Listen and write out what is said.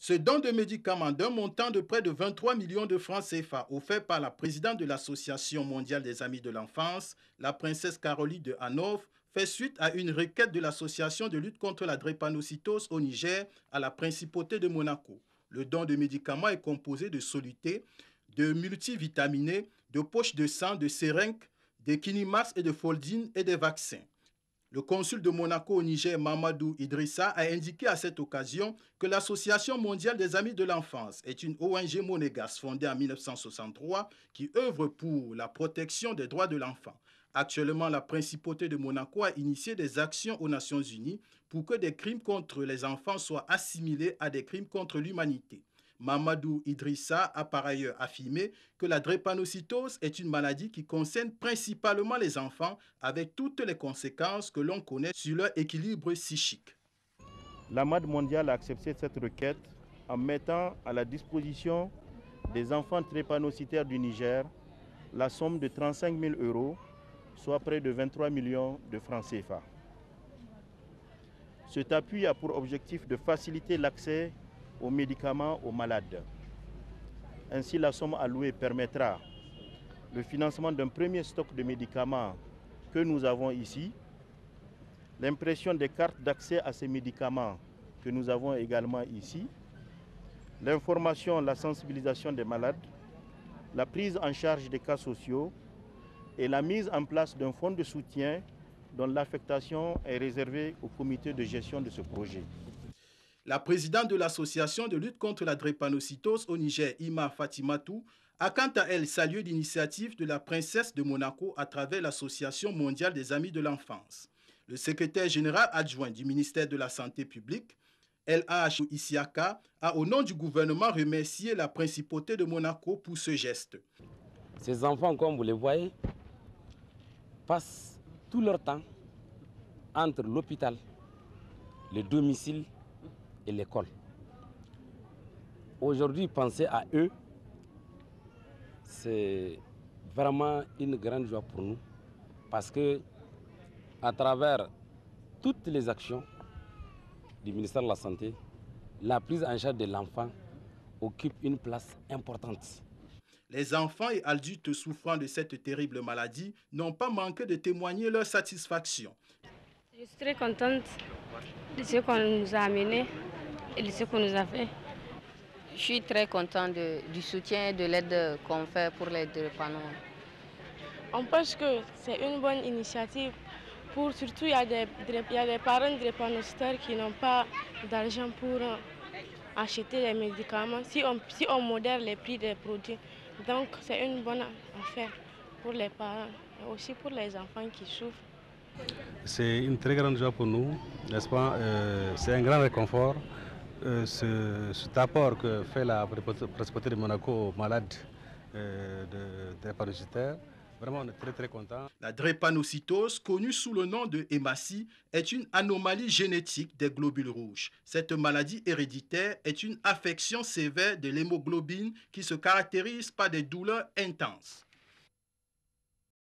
Ce don de médicaments d'un montant de près de 23 millions de francs CFA offert par la présidente de l'Association mondiale des amis de l'enfance, la princesse Caroline de Hanovre, fait suite à une requête de l'Association de lutte contre la drépanocytose au Niger à la principauté de Monaco. Le don de médicaments est composé de solutés, de multivitaminés, de poches de sang, de seringues, de Kinimax et de Foldine et des vaccins. Le consul de Monaco au Niger, Mamadou Idrissa, a indiqué à cette occasion que l'Association mondiale des amis de l'enfance est une ONG monégasque fondée en 1963 qui œuvre pour la protection des droits de l'enfant. Actuellement, la principauté de Monaco a initié des actions aux Nations Unies pour que des crimes contre les enfants soient assimilés à des crimes contre l'humanité. Mamadou Idrissa a par ailleurs affirmé que la drépanocytose est une maladie qui concerne principalement les enfants avec toutes les conséquences que l'on connaît sur leur équilibre psychique. La MAD mondiale a accepté cette requête en mettant à la disposition des enfants drépanocytaires du Niger la somme de 35 000 €, soit près de 23 millions de francs CFA. Cet appui a pour objectif de faciliter l'accès aux médicaments aux malades. Ainsi, la somme allouée permettra le financement d'un premier stock de médicaments que nous avons ici, l'impression des cartes d'accès à ces médicaments que nous avons également ici, l'information, la sensibilisation des malades, la prise en charge des cas sociaux et la mise en place d'un fonds de soutien dont l'affectation est réservée au comité de gestion de ce projet. La présidente de l'Association de lutte contre la drépanocytose au Niger, Ima Fatimatou, a quant à elle salué l'initiative de la princesse de Monaco à travers l'Association mondiale des amis de l'enfance. Le secrétaire général adjoint du ministère de la Santé publique, LH Isiaka, a au nom du gouvernement remercié la principauté de Monaco pour ce geste. Ces enfants, comme vous les voyez, passent tout leur temps entre l'hôpital, le domicile et l'école. Aujourd'hui, penser à eux, c'est vraiment une grande joie pour nous parce que à travers toutes les actions du ministère de la Santé, la prise en charge de l'enfant occupe une place importante. Les enfants et adultes souffrant de cette terrible maladie n'ont pas manqué de témoigner leur satisfaction. Je suis très contente de ce qu'on nous a amené et de ce qu'on nous a fait. Je suis très contente du soutien et de l'aide qu'on fait pour les drépanocytoses. On pense que c'est une bonne initiative. Surtout, il y a des parents de drépanocytaires qui n'ont pas d'argent pour acheter les médicaments. Si on modère les prix des produits, donc c'est une bonne affaire pour les parents et aussi pour les enfants qui souffrent. C'est une très grande joie pour nous, n'est-ce pas? C'est un grand réconfort. Cet apport que fait la principauté de Monaco aux malades de drépanocytaires, vraiment on est très contents. La drépanocytose, connue sous le nom de hématie, est une anomalie génétique des globules rouges. Cette maladie héréditaire est une affection sévère de l'hémoglobine qui se caractérise par des douleurs intenses.